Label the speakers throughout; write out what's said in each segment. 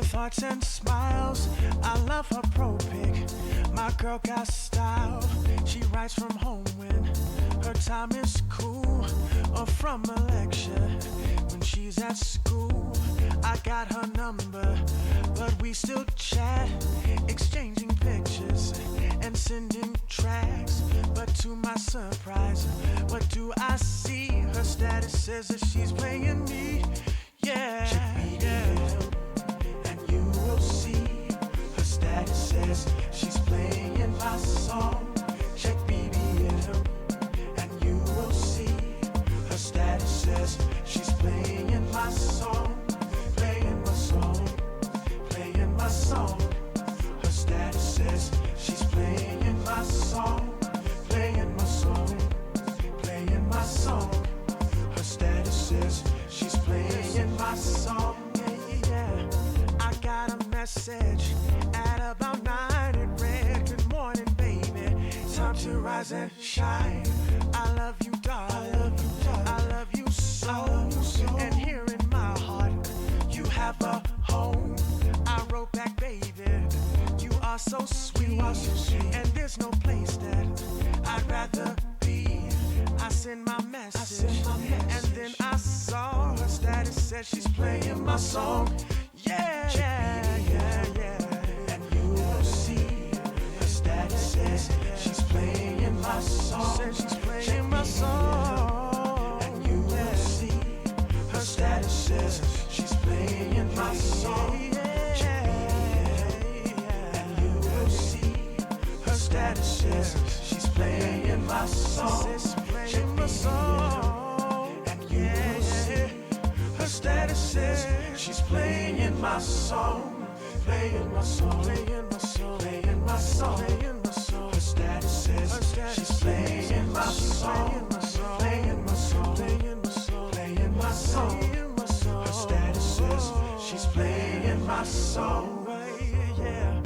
Speaker 1: thoughts and smiles. I love her pro pic. My girl got style. She writes from home when her time is cool, or from a lecture when she's at school. I got her number, but we still chat, exchanging pictures and sending tracks. But to my surprise, what do I see? Her status says that she's playing me. Yeah, and you will see. Her status says she's playing my song. Check BBM, and you will see. Her status says she's playing my song, playing my song, playing my song. Her status says she's playing my song, playing my song, playing my song. Her status says she's playing my song. Yeah. I got a message at about 9. It read, "Good morning, baby. Time to rise and shine. I love you, darling. I love you so. And here in my heart, you have a home." I wrote back, "Baby, you are so sweet. And there's no place that I'd rather be." I sent my message, and then I saw her status said she's playing my song. Yeah. And you will see. Her status says she's playing my song. Said she's playing my song. And you will see. Her status says she's playing my song. And you will see. Her status says she's playing my song. Playing my song. And you will see. Her status says she's playing my song, playing my song, playing my song, playing my song, playing my song. Her status says she's playing my song, playing my song, playing my song, playing my song. Her status says she's playing my song. Yeah.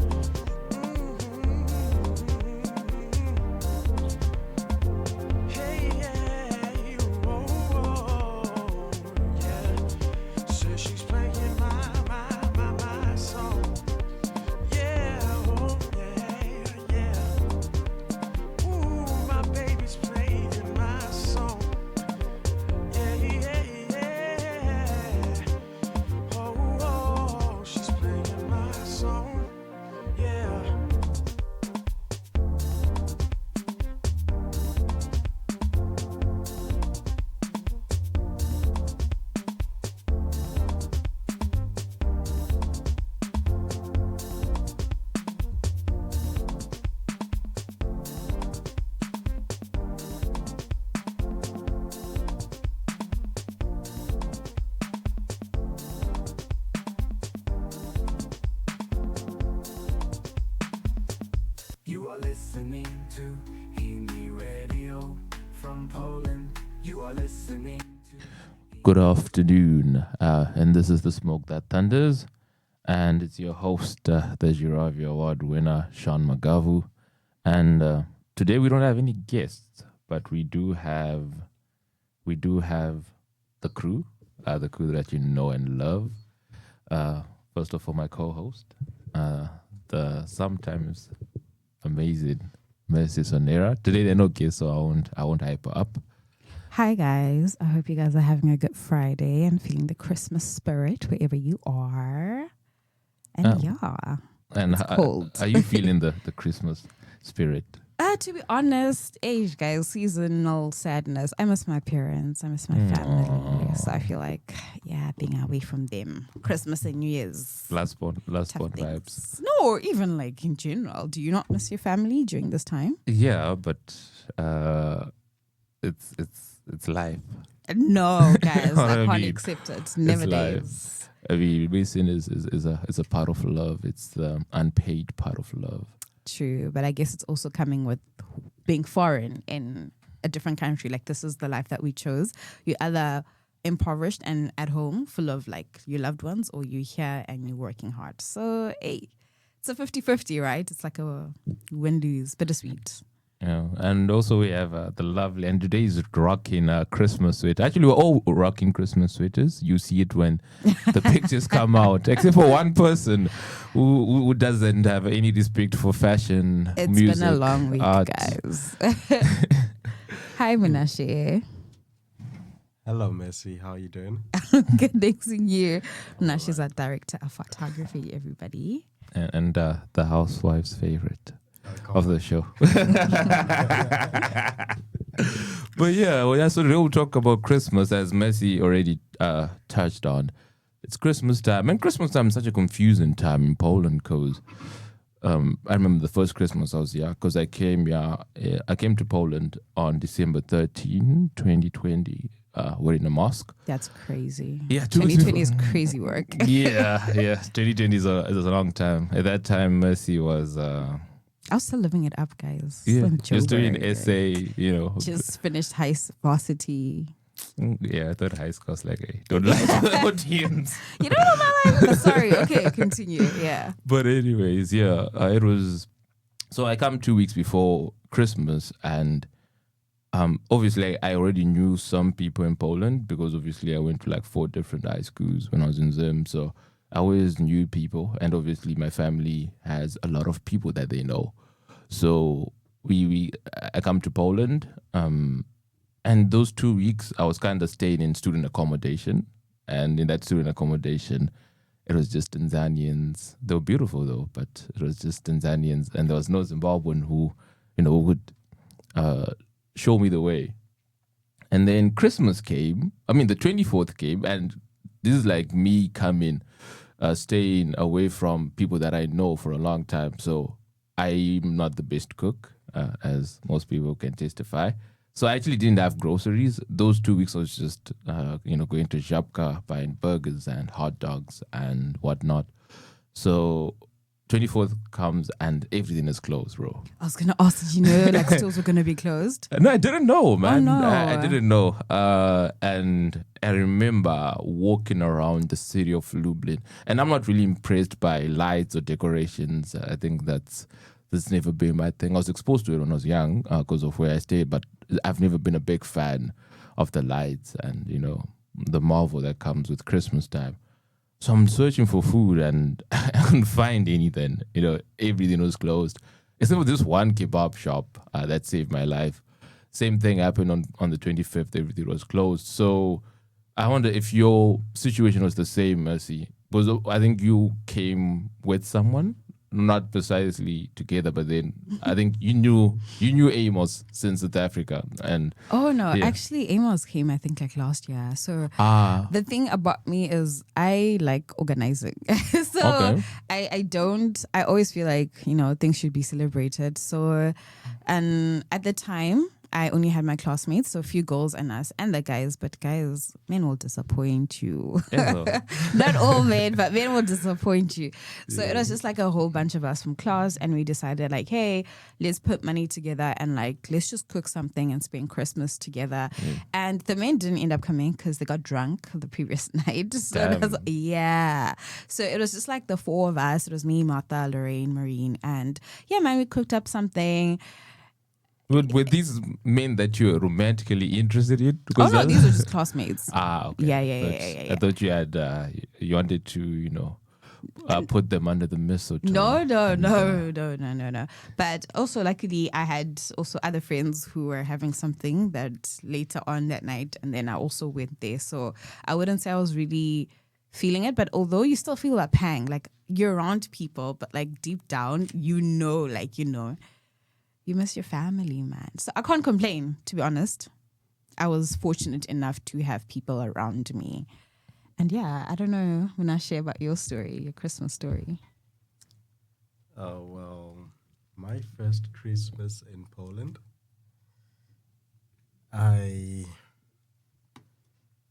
Speaker 2: You are listening to IMI Radio from Poland. You are listening to...
Speaker 3: Good afternoon, and this is The Smoke That Thunders, and it's your host, the Giraffe Award winner, Sean Magavu, and today we don't have any guests, but we do have the crew that you know and love. First of all, my co-host, the sometimes amazing Mercy Sonera. Today they're no guests, so I won't hype her up.
Speaker 4: Hi guys, I hope you guys are having a good Friday and feeling the Christmas spirit wherever you are. And
Speaker 3: and
Speaker 4: it's cold.
Speaker 3: Are you feeling the Christmas spirit?
Speaker 4: To be honest, guys, seasonal sadness. I miss my parents. I miss my family. So I feel like, being away from them. Christmas and New Year's.
Speaker 3: Last one vibes.
Speaker 4: No, even like in general. Do you not miss your family during this time?
Speaker 3: Yeah, but it's life.
Speaker 4: No, guys, I can't
Speaker 3: mean?
Speaker 4: accept it. Never days.
Speaker 3: I mean, missing is a part of love. It's the unpaid part of love.
Speaker 4: True, but I guess it's also coming with being foreign in a different country. Like, this is the life that we chose. You're either impoverished and at home full of like your loved ones, or you're here and you're working hard. So, hey, it's a 50-50, right? It's like a win-lose, bittersweet.
Speaker 3: Yeah, and also we have the lovely, and today is rocking Christmas sweater. Actually, we're all rocking Christmas sweaters. You see it when the pictures come out, except for one person who doesn't have any respect for fashion,
Speaker 4: It's
Speaker 3: music,
Speaker 4: been a long week,
Speaker 3: art.
Speaker 4: guys. Hi, Menashe.
Speaker 5: Hello, Messi. How are you doing?
Speaker 4: Good, thanks to you. Menashe's our director of photography, everybody.
Speaker 3: And the housewife's favorite of the show. But yeah, well, so we'll talk about Christmas, as Messi already touched on. It's Christmas time, and Christmas time is such a confusing time in Poland because I remember the first Christmas I was here because I came to Poland on December 13, 2020. We're in a mosque.
Speaker 4: That's crazy.
Speaker 3: Yeah,
Speaker 4: 2020 is crazy work.
Speaker 3: yeah. 2020 is a long time. At that time, Messi was
Speaker 4: I was still living it up, guys.
Speaker 3: yeah,
Speaker 4: From
Speaker 3: just doing
Speaker 4: Joburg.
Speaker 3: essay,
Speaker 4: Just finished varsity.
Speaker 3: Yeah, I thought high school was like, hey, don't lie to the audience.
Speaker 4: You don't know my life. Sorry. Okay, continue. Yeah.
Speaker 3: But anyways, yeah, it was. So I come 2 weeks before Christmas, and obviously I already knew some people in Poland because obviously I went to like 4 different high schools when I was in Zim. So I always knew people, and obviously my family has a lot of people that they know. So I come to Poland, and those 2 weeks I was kind of staying in student accommodation, and in that student accommodation, it was just Tanzanians. They were beautiful though, but it was just Tanzanians, and there was no Zimbabwean who would show me the way. And then Christmas came. I mean, the 24th came, and this is like me coming, staying away from people that I know for a long time. So I'm not the best cook, as most people can testify. So I actually didn't have groceries. Those 2 weeks I was just, going to Żabka, buying burgers and hot dogs and whatnot. So 24th comes and everything is closed, bro.
Speaker 4: I was gonna ask, did you know like stores were gonna be closed?
Speaker 3: No, I didn't know, man.
Speaker 4: Oh, no.
Speaker 3: I didn't know. And I remember walking around the city of Lublin, and I'm not really impressed by lights or decorations. I think that's never been my thing. I was exposed to it when I was young because of where I stayed, but I've never been a big fan of the lights and, the marvel that comes with Christmas time. So I'm searching for food and I couldn't find anything. Everything was closed. Except for this one kebab shop that saved my life. Same thing happened on the 25th. Everything was closed. So I wonder if your situation was the same, Mercy. Because I think you came with someone, not precisely together, but then I think you knew Amos since South Africa. And
Speaker 4: Oh no,
Speaker 3: yeah.
Speaker 4: actually Amos came I think like last year. So
Speaker 3: Ah,
Speaker 4: the thing about me is I like organizing. So
Speaker 3: okay.
Speaker 4: I always feel like, things should be celebrated. So, and at the time, I only had my classmates, so a few girls and us and the guys, but guys, men will disappoint you.
Speaker 3: Yeah.
Speaker 4: Not all men, but men will disappoint you. So it was just like a whole bunch of us from class, and we decided like, hey, let's put money together and like, let's just cook something and spend Christmas together. And the men didn't end up coming because they got drunk the previous night. So it was, yeah. So it was just like the 4 of us. It was me, Martha, Lorraine, Marine, and yeah, man, we cooked up something.
Speaker 3: Were these men that you were romantically interested in?
Speaker 4: Oh
Speaker 3: Because
Speaker 4: no, these were just classmates.
Speaker 3: okay.
Speaker 4: Yeah.
Speaker 3: I thought you had you wanted to put them under the mistletoe.
Speaker 4: No. But also, luckily, I had also other friends who were having something that later on that night, and then I also went there. So I wouldn't say I was really feeling it, but although you still feel that pang, like you're around people, but like deep down, you miss your family, man. So I can't complain, to be honest. I was fortunate enough to have people around me. And yeah, I don't know when I share about your story, your Christmas story.
Speaker 5: Oh, well, my first Christmas in Poland,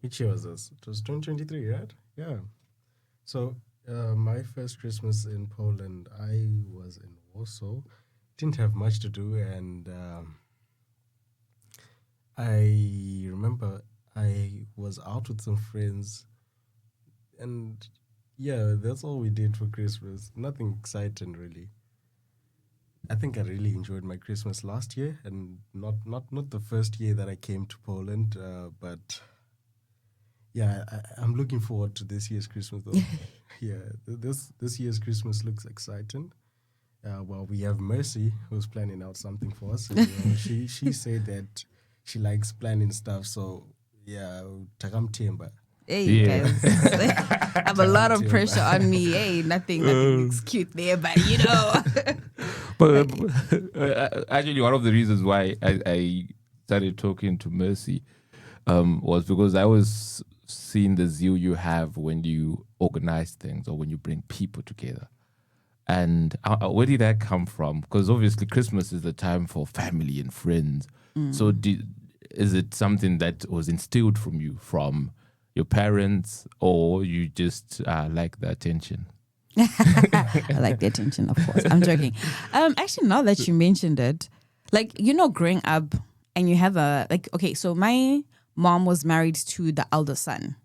Speaker 5: which year was this? It was 2023, right? Yeah. So my first Christmas in Poland, I was in Warsaw. Didn't have much to do, and I remember I was out with some friends, and yeah, that's all we did for Christmas. Nothing exciting, really. I think I really enjoyed my Christmas last year, and not the first year that I came to Poland, but yeah, I'm looking forward to this year's Christmas though. Yeah, this year's Christmas looks exciting. Well, we have Mercy who's planning out something for us. And, she said that she likes planning stuff, so yeah, takam timba.
Speaker 4: Hey, guys. I have a lot of pressure on me. Hey, nothing looks cute there, but you know.
Speaker 3: But actually, one of the reasons why I started talking to Mercy was because I was seeing the zeal you have when you organize things or when you bring people together. And where did that come from? Because obviously Christmas is the time for family and friends. So is it something that was instilled from you, from your parents, or you just like the attention?
Speaker 4: I like the attention, of course. I'm joking. Actually, now that you mentioned it, like, you know, growing up and you have okay, so my mom was married to the elder son.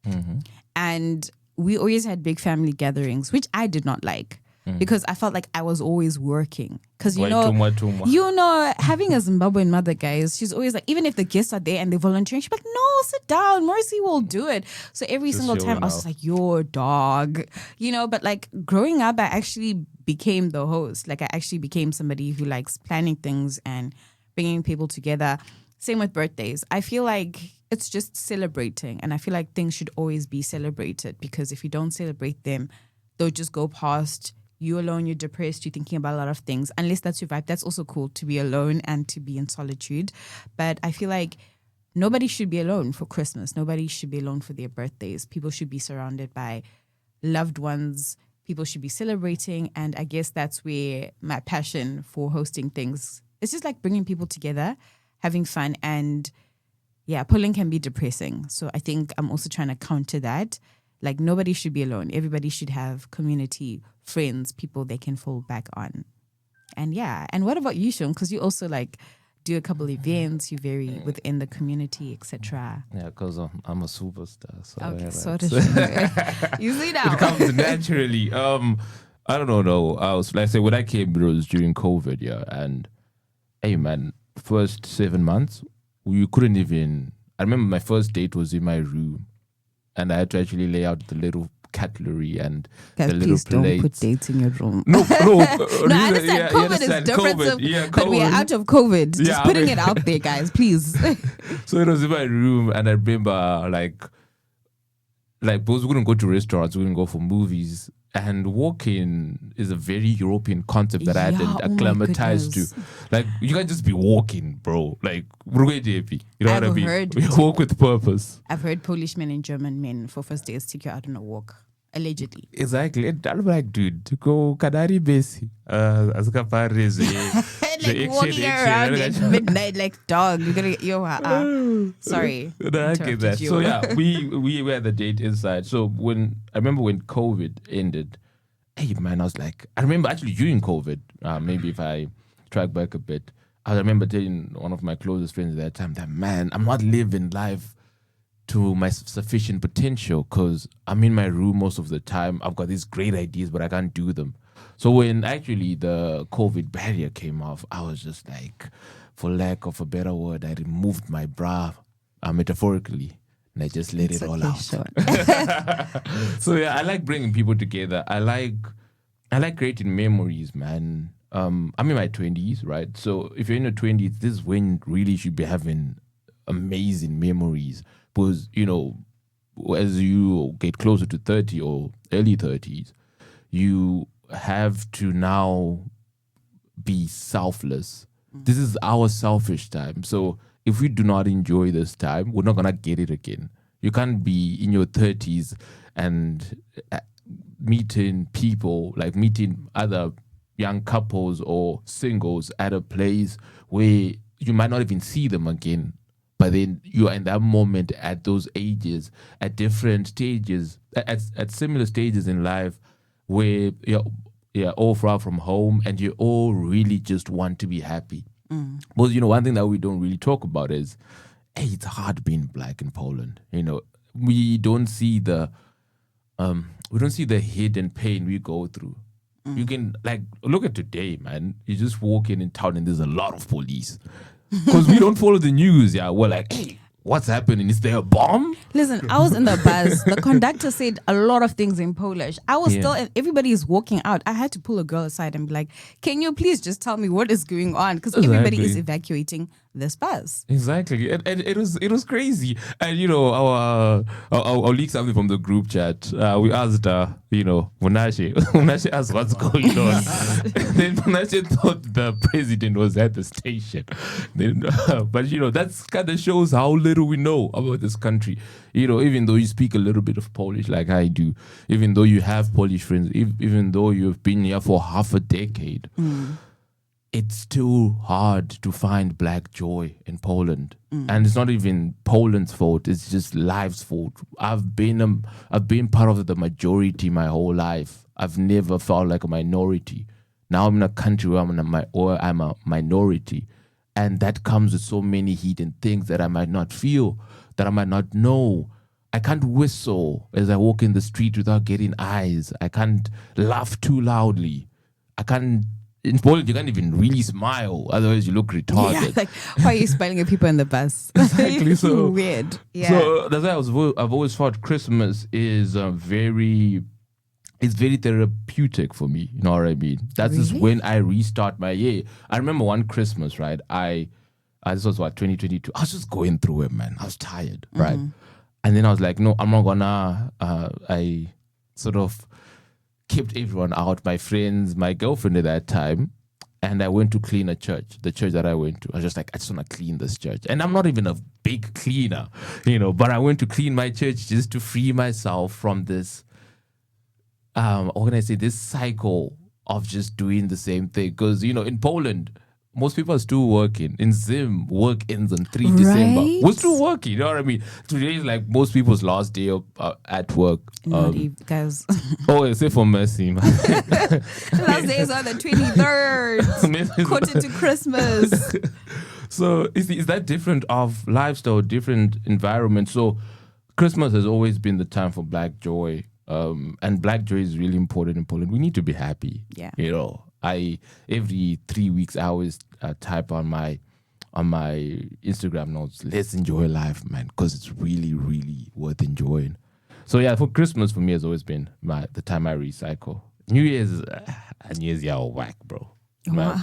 Speaker 3: Mm-hmm.
Speaker 4: And we always had big family gatherings, which I did not like. Because I felt like I was always working. Because, you know, having a Zimbabwean mother, guys, she's always like, even if the guests are there and they're volunteering, she's like, no, sit down. Mercy will do it. So every single time I was just like, your dog. You know, but like growing up, I actually became the host. Like I actually became somebody who likes planning things and bringing people together. Same with birthdays. I feel like it's just celebrating. And I feel like things should always be celebrated. Because if you don't celebrate them, they'll just go past. You alone, you're depressed, you're thinking about a lot of things. Unless that's your vibe, that's also cool, to be alone and to be in solitude. But I feel like nobody should be alone for Christmas. Nobody should be alone for their birthdays. People should be surrounded by loved ones. People should be celebrating. And I guess that's where my passion for hosting things, it's just like bringing people together, having fun. And yeah, polling can be depressing. So I think I'm also trying to counter that. Like, nobody should be alone. Everybody should have community, friends, people they can fall back on. And yeah. And what about you, Sean? Because you also like do a couple events. You vary within the community, etc.
Speaker 3: Yeah, because I'm a superstar. So
Speaker 4: Okay,
Speaker 3: yeah,
Speaker 4: sort of. You see now.
Speaker 3: it comes naturally. I don't know. I was like I said, when I came, it was during COVID, yeah. And hey, man, first 7 months, you couldn't even. I remember my first date was in my room. And I had to actually lay out the little cutlery and
Speaker 4: Guys,
Speaker 3: the little
Speaker 4: please don't
Speaker 3: plates.
Speaker 4: put dates in your room.
Speaker 3: No,
Speaker 4: I understand COVID is different, but we are out of COVID. Just putting it out there, guys, please.
Speaker 3: So it was in my room, and I remember like because we couldn't go to restaurants, we couldn't go for movies, and walking is a very European concept that I hadn't acclimatized to. Like, you can't just be walking, bro. Like, you know what I mean? We walk with purpose.
Speaker 4: I've heard Polish men and German men for first days take you out on a walk. Allegedly.
Speaker 3: Exactly. And I'm like, dude, go Kadari Besi.
Speaker 4: Like walking around at midnight like dog. You're gonna get sorry.
Speaker 3: No, I get that. So yeah, we were at the date inside. So I remember when COVID ended, hey man, I was like, I remember actually during COVID, maybe if I track back a bit, I remember telling one of my closest friends at that time that, man, I'm not living life to my sufficient potential because I'm in my room most of the time. I've got these great ideas, but I can't do them. So when actually the COVID barrier came off, I was just like, for lack of a better word, I removed my bra metaphorically and I just let it all out.
Speaker 4: Sure.
Speaker 3: So yeah, I like bringing people together. I like creating memories, man. I'm in my 20s, right? So if you're in your 20s, this is when really you should be having amazing memories. Because, you know, as you get closer to 30 or early 30s, you have to now be selfless. This is our selfish time. So if we do not enjoy this time, we're not going to get it again. You can't be in your 30s and meeting people, like meeting other young couples or singles at a place where you might not even see them again. But then you are in that moment at those ages, at different stages, at similar stages in life where you're all far from home and you all really just want to be happy. But, you know, one thing that we don't really talk about is, hey, it's hard being black in Poland. You know, we don't see the hidden pain we go through. You can, like, look at today, man. You just walk in town and there's a lot of police. Because we don't follow the news, yeah. We're like, hey, what's happening? Is there a bomb?
Speaker 4: Listen, I was in the bus. The conductor said a lot of things in Polish. I was still, everybody is walking out. I had to pull a girl aside and be like, can you please just tell me what is going on? Because everybody is evacuating this bus.
Speaker 3: Exactly. And it was crazy. And, you know, I'll leak something from the group chat. We asked, Munashe asked what's going on. Then Munashe thought the president was at the station. But, you know, that's kind of shows how little we know about this country. You know, even though you speak a little bit of Polish like I do, even though you have Polish friends, even though you've been here for half a decade, it's still hard to find black joy in Poland. And it's not even Poland's fault, it's just life's fault. I've been part of the majority my whole life. I've never felt like a minority. Now I'm in a country where I'm a minority. And that comes with so many hidden things that I might not feel, that I might not know. I can't whistle as I walk in the street without getting eyes. I can't laugh too loudly. In Poland, you can't even really smile, otherwise you look retarded.
Speaker 4: Yeah, like, why are you smiling at people in the bus?
Speaker 3: Exactly. So
Speaker 4: weird. Yeah.
Speaker 3: So that's why I've always thought Christmas is very therapeutic for me. You know what I mean? That's just when I restart my year. I remember one Christmas, right? This was 2022. I was just going through it, man. I was tired, right? And then I was like, no, I'm not gonna. I sort of kept everyone out, my friends, my girlfriend at that time, and I went to clean a church, the church that I went to. I was just like, I just want to clean this church. And I'm not even a big cleaner, you know, but I went to clean my church just to free myself from this, this cycle of just doing the same thing. Because, you know, in Poland, most people are still working. In Zim, work ends on 3 December. We're still working, you know what I mean? Today is like most people's last day of, at work.
Speaker 4: Not even, guys.
Speaker 3: Oh, except for Mercy.
Speaker 4: The last day is on the 23rd. Quarter to Christmas.
Speaker 3: So is that different of lifestyle, different environment? So Christmas has always been the time for black joy. And black joy is really important in Poland. We need to be happy.
Speaker 4: Yeah.
Speaker 3: You know. Every 3 weeks I always type on my Instagram notes, let's enjoy life, man, because it's really, really worth enjoying. So yeah, for Christmas for me has always been the time I recycle. New Year's whack, bro.
Speaker 4: Wow.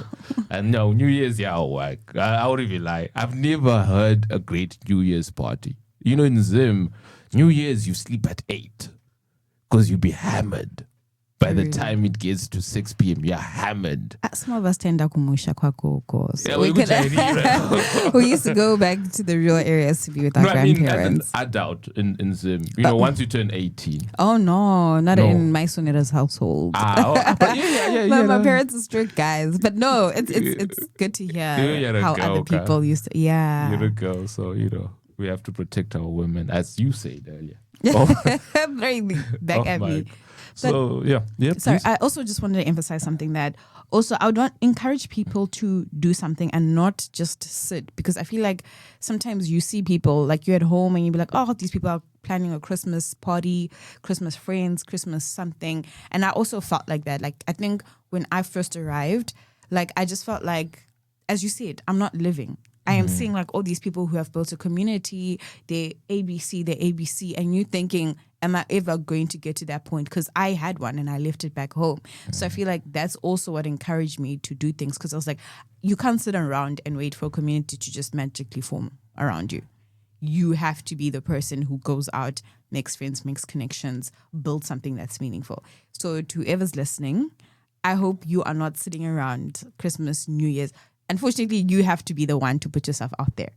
Speaker 3: And no, New Year's whack. I won't even lie. I've never heard a great New Year's party. You know, in Zim, New Year's you sleep at 8 because you be hammered. By the time it gets to 6 p.m., you're hammered.
Speaker 4: Some of us tend to kumusha kwako, so
Speaker 3: Yeah,
Speaker 4: we used to go back to the real areas to be with our grandparents.
Speaker 3: I doubt in Zim. You know, once you turn 18.
Speaker 4: Oh, no. Not in my Sonera's household.
Speaker 3: But yeah.
Speaker 4: My parents are strict guys. But no, it's good to hear how other people used to. Yeah.
Speaker 3: You're a girl, so, you know, we have to protect our women, as you said earlier.
Speaker 4: Back at me.
Speaker 3: So, yeah.
Speaker 4: Sorry,
Speaker 3: please.
Speaker 4: I also just wanted to emphasize something that also I would want encourage people to do something and not just sit, because I feel like sometimes you see people like you're at home and you be like, oh, these people are planning a Christmas party, Christmas friends, Christmas something. And I also felt like that. Like, I think when I first arrived, like, I just felt like, as you said, I'm not living. I am seeing like all these people who have built a community, they're ABC, and you thinking, am I ever going to get to that point? Because I had one and I left it back home. So I feel like that's also what encouraged me to do things, because I was like, you can't sit around and wait for a community to just magically form around you. You have to be the person who goes out, makes friends, makes connections, build something that's meaningful. So to whoever's listening, I hope you are not sitting around Christmas, New Year's. Unfortunately, you have to be the one to put yourself out there.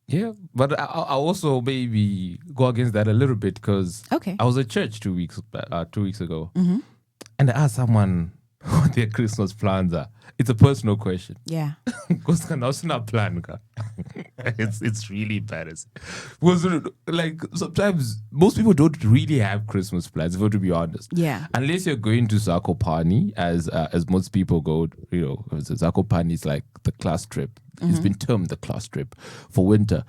Speaker 3: Yeah, but I also maybe go against that a little bit, because I was at church 2 weeks ago, and I asked someone what their Christmas plans are. It's a personal question.
Speaker 4: Yeah.
Speaker 3: Because plan. It's really embarrassing. Because like sometimes most people don't really have Christmas plans, if we're to be honest.
Speaker 4: Yeah.
Speaker 3: Unless you're going to Zakopane, as most people go, you know, Zakopane is like the class trip. It's been termed the class trip for winter.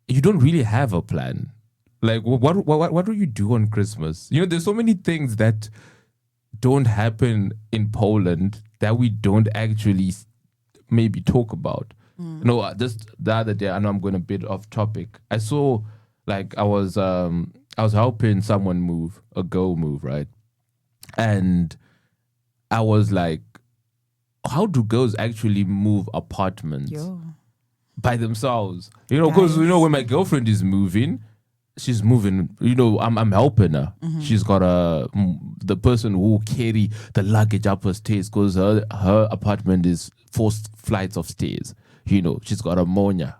Speaker 3: You don't really have a plan. Like what do you do on Christmas? You know, there's so many things that don't happen in Poland that we don't actually maybe talk about. No, just the other day, I know I'm going a bit off topic. I saw, like, I was helping someone move, a girl move, right? And I was like, how do girls actually move apartments by themselves? You know, because, you know, when my girlfriend is moving, she's moving, you know, I'm helping her. She's got the person who will carry the luggage up her stairs, because her apartment is 4 flights of stairs. You know, she's got ammonia.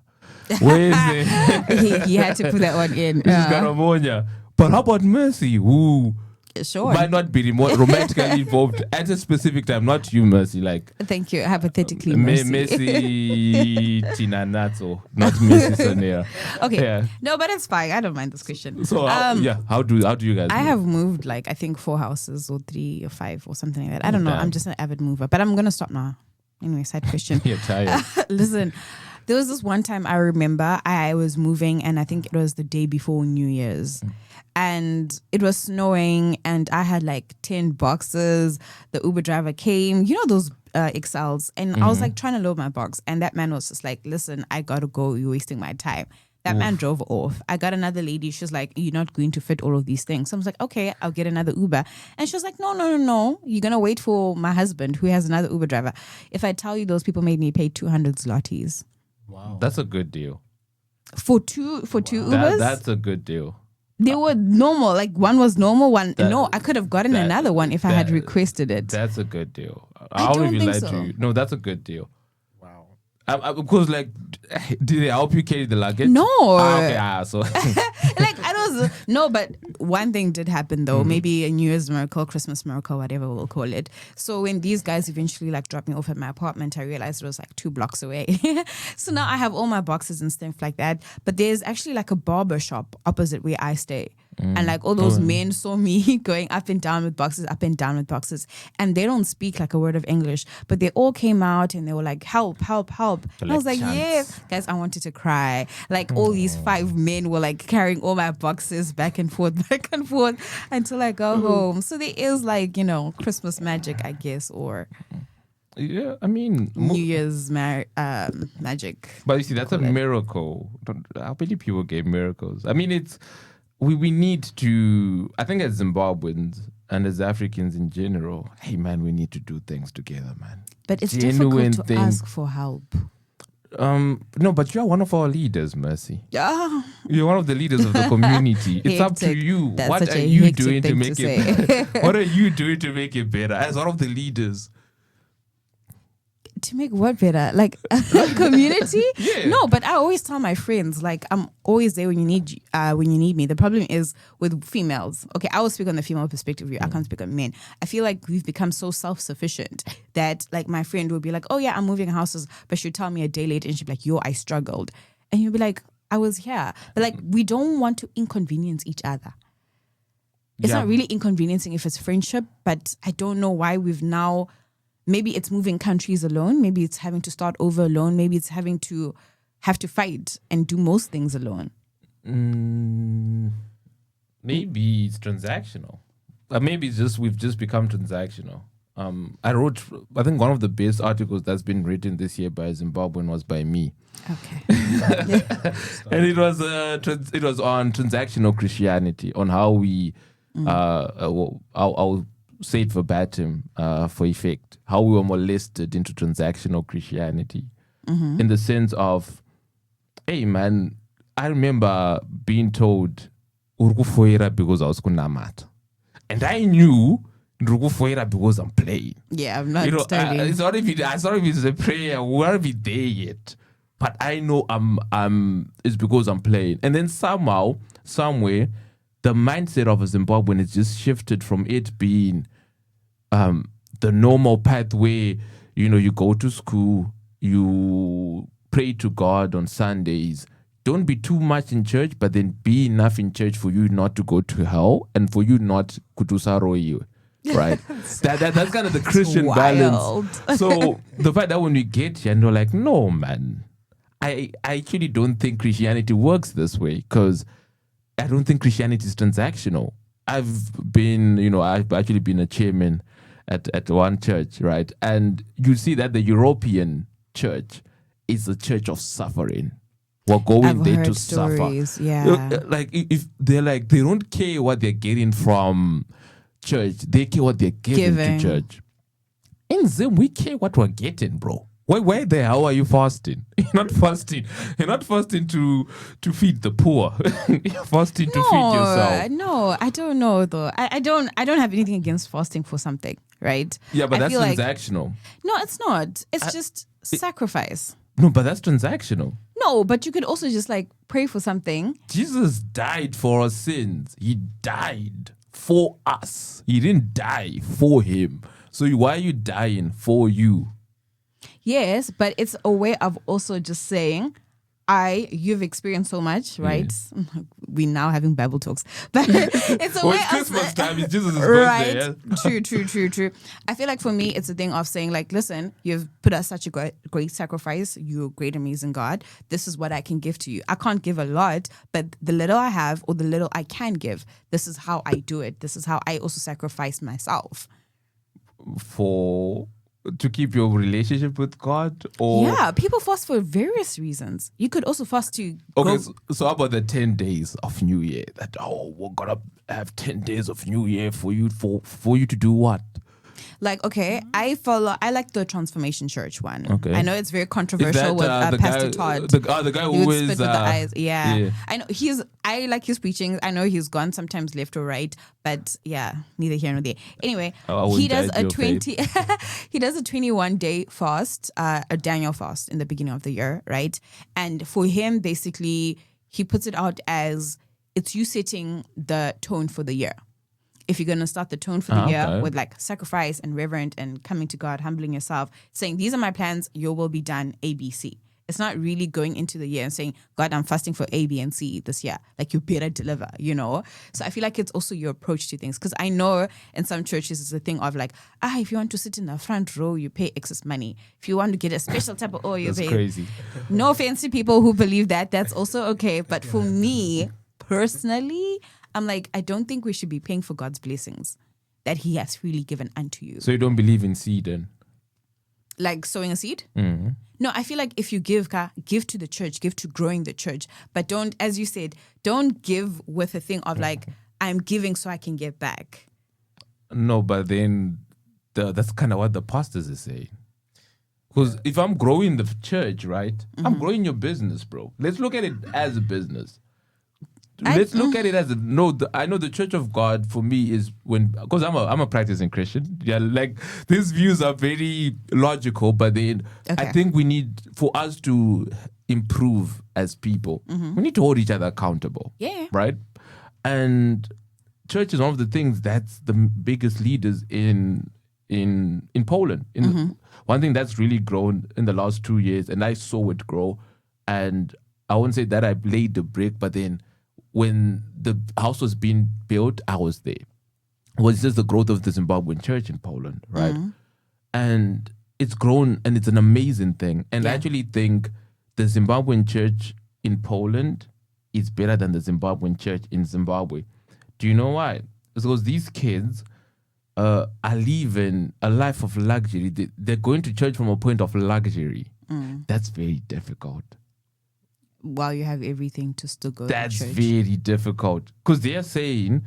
Speaker 3: Where is it?
Speaker 4: he had to put that one in.
Speaker 3: She's got ammonia. But how about Mercy, who might not be romantically involved at a specific time? Not you, Mercy. Like,
Speaker 4: thank you. Hypothetically, Mercy.
Speaker 3: Mercy Tina Nato, not Mercy Sonera.
Speaker 4: Okay.
Speaker 3: Yeah.
Speaker 4: No, but it's fine. I don't mind this question.
Speaker 3: So how do you guys?
Speaker 4: I have moved like I think 4 houses or 3 or 5 or something like that. I don't know. I'm just an avid mover, but I'm gonna stop now. Anyway, side question.
Speaker 3: You're tired.
Speaker 4: Listen, there was this one time I remember I was moving, and I think it was the day before New Year's. And it was snowing, and I had like 10 boxes. The Uber driver came, you know, those XLs. And I was like trying to load my box. And that man was just like, listen, I got to go. You're wasting my time. That man drove off. I got another lady. She's like, you're not going to fit all of these things. So I was like, okay, I'll get another Uber. And she was like, no. You're going to wait for my husband, who has another Uber driver. If I tell you, those people made me pay 200 zlotys.
Speaker 5: Wow.
Speaker 3: That's a good deal.
Speaker 4: For two Ubers?
Speaker 3: That's a good deal.
Speaker 4: They were normal. Like, one was normal, one... No, I could have gotten another one if I had requested it.
Speaker 3: That's a good deal.
Speaker 4: I don't
Speaker 3: even
Speaker 4: think
Speaker 3: lie
Speaker 4: so.
Speaker 3: to you. No, that's a good deal.
Speaker 5: Wow.
Speaker 3: Because, like, did they help you carry the luggage?
Speaker 4: No.
Speaker 3: So
Speaker 4: Like, I don't... No, but one thing did happen, though. Maybe a New Year's miracle, Christmas miracle, whatever we'll call it. So when these guys eventually, like, dropped me off at my apartment, I realized it was, like, 2 blocks away. So now I have all my boxes and stuff like that. But there's actually, like, a barber shop opposite where I stay. And like all those men saw me going up and down with boxes, and they don't speak like a word of English, but they all came out and they were like, help. And I was like, yes, guys, I wanted to cry. Like all these 5 men were like carrying all my boxes back and forth until I go home. So there is like, you know, Christmas magic, I guess, or
Speaker 3: yeah, I mean,
Speaker 4: New Year's magic.
Speaker 3: But you see, that's a miracle. How many people get miracles? I mean, it's we need to. I think as Zimbabweans and as Africans in general, hey man, we need to do things together, man.
Speaker 4: But it's
Speaker 3: Genuine
Speaker 4: difficult to ask for help.
Speaker 3: No, but you're one of our leaders, Mercy.
Speaker 4: Yeah.
Speaker 3: You're one of the leaders of the community. It's up to
Speaker 4: Hectic.
Speaker 3: you.
Speaker 4: That's
Speaker 3: What
Speaker 4: such
Speaker 3: are
Speaker 4: a
Speaker 3: you
Speaker 4: hectic
Speaker 3: doing to
Speaker 4: thing
Speaker 3: make
Speaker 4: to
Speaker 3: it?
Speaker 4: say.
Speaker 3: What are you doing to make it better as one of the leaders?
Speaker 4: To make what better? Like community?
Speaker 3: Yeah.
Speaker 4: No, but I always tell my friends, like, I'm always there when you need me. The problem is with females. Okay, I will speak on the female perspective. I can't speak on men. I feel like we've become so self-sufficient that like my friend will be like, oh yeah, I'm moving houses, but she'll tell me a day later and she'll be like, yo, I struggled. And you'll be like, I was here. But like, we don't want to inconvenience each other. It's not really inconveniencing if it's friendship, but I don't know why we've now... Maybe it's moving countries alone. Maybe it's having to start over alone. Maybe it's having to have to fight and do most things alone.
Speaker 3: Maybe it's transactional. Maybe it's just we've just become transactional. I think one of the best articles that's been written this year by a Zimbabwean was by me.
Speaker 4: Okay.
Speaker 3: And it was on transactional Christianity, on how we I'll say it verbatim for effect, how we were molested into transactional Christianity in the sense of, hey man, I remember being told Urukufoira because I was kunamata. And I knew Urukufoira because I'm playing.
Speaker 4: Yeah, I'm not studying.
Speaker 3: It's not if it's a prayer, we won't be there yet. But I know it's because I'm playing. And then somehow, somewhere, the mindset of a Zimbabwean is just shifted from it being the normal pathway. You know, you go to school, you pray to God on Sundays. Don't be too much in church, but then be enough in church for you not to go to hell and for you not kutusaroi, right? That's kind of the Christian balance. So the fact that when we get here and you're like, no, man, I actually don't think Christianity works this way, because I don't think Christianity is transactional. I've actually been a chairman at one church, right? And you see that the European church is a church of suffering. We're going
Speaker 4: I've
Speaker 3: there
Speaker 4: heard
Speaker 3: to
Speaker 4: stories,
Speaker 3: suffer.
Speaker 4: yeah.
Speaker 3: Like if they're like, they don't care what they're getting from church, they care what they're giving to church. In Zim, we care what we're getting, bro. Why the hell are you fasting? You're not fasting. You're not fasting to feed the poor. You're fasting to feed yourself.
Speaker 4: No, I don't know though. I don't have anything against fasting for something, right?
Speaker 3: Yeah, but
Speaker 4: I
Speaker 3: that's
Speaker 4: feel like-
Speaker 3: transactional.
Speaker 4: No, it's not. It's just sacrifice.
Speaker 3: No, but that's transactional.
Speaker 4: No, but you could also just like pray for something.
Speaker 3: Jesus died for our sins. He died for us. He didn't die for him. So why are you dying for you?
Speaker 4: Yes, but it's a way of also just saying, you've experienced so much, right? We now having Bible talks, but it's a
Speaker 3: Well,
Speaker 4: way
Speaker 3: it's
Speaker 4: of
Speaker 3: Christmas time. It's Jesus'
Speaker 4: right.
Speaker 3: birthday. Yeah?
Speaker 4: True. I feel like for me, it's a thing of saying like, listen, you've put us such a great sacrifice. You're a great, amazing God. This is what I can give to you. I can't give a lot, but the little I have or the little I can give, this is how I do it. This is how I also sacrifice myself.
Speaker 3: To keep your relationship with God? Or
Speaker 4: Yeah, people fast for various reasons. You could also fast to
Speaker 3: okay,
Speaker 4: go.
Speaker 3: so how about the 10 days of New Year? That we're gonna have 10 days of New Year for you to do what?
Speaker 4: Like, okay, I like the Transformation Church one.
Speaker 3: Okay.
Speaker 4: I know it's very
Speaker 3: Is
Speaker 4: controversial with
Speaker 3: the
Speaker 4: Pastor
Speaker 3: guy,
Speaker 4: Todd.
Speaker 3: the guy
Speaker 4: He
Speaker 3: who
Speaker 4: would
Speaker 3: is
Speaker 4: spit with the eyes. Yeah.
Speaker 3: yeah.
Speaker 4: I know I like his preachings. I know he's gone sometimes left or right, but yeah, neither here nor there. Anyway,
Speaker 3: I wouldn't
Speaker 4: he does
Speaker 3: judge
Speaker 4: a
Speaker 3: your
Speaker 4: 20 he does a 21-day fast, a Daniel fast in the beginning of the year, right? And for him, basically, he puts it out as it's you setting the tone for the year. If you're going to start the tone for the year with like sacrifice and reverent and coming to God, humbling yourself, saying, these are my plans, your will be done, A, B, C. It's not really going into the year and saying, God, I'm fasting for A, B, and C this year. Like, you better deliver, you know? So I feel like it's also your approach to things. Because I know in some churches it's a thing of like, if you want to sit in the front row, you pay excess money. If you want to get a special type of oil, you
Speaker 3: That's
Speaker 4: pay.
Speaker 3: crazy.
Speaker 4: No offense to people who believe that. That's also okay. But for me, personally, I'm like, I don't think we should be paying for God's blessings that he has freely given unto you.
Speaker 3: So you don't believe in seed then?
Speaker 4: Like sowing a seed?
Speaker 3: Mm-hmm.
Speaker 4: No, I feel like if you give to the church, give to growing the church. But don't, as you said, don't give with a thing of like, I'm giving so I can get back.
Speaker 3: No, but then that's kind of what the pastors are saying. Because if I'm growing the church, right? I'm growing your business, bro. Let's look at it as a business. Let's look at it as I know the Church of God for me is because I'm a practicing Christian. Yeah, like these views are very logical, but then I think we need, for us to improve as people, we need to hold each other accountable.
Speaker 4: Yeah.
Speaker 3: Right? And church is one of the things that's the biggest leaders in Poland. One thing that's really grown in the last 2 years, and I saw it grow, and I won't say that I laid the brick, but then when the house was being built, I was there. It was just the growth of the Zimbabwean church in Poland, right? And it's grown, and it's an amazing thing. And I actually think the Zimbabwean church in Poland is better than the Zimbabwean church in Zimbabwe. Do you know why? It's because these kids are living a life of luxury. They're going to church from a point of luxury. That's very difficult.
Speaker 4: While you have everything to still go
Speaker 3: That's
Speaker 4: to church.
Speaker 3: very difficult. Because they're saying,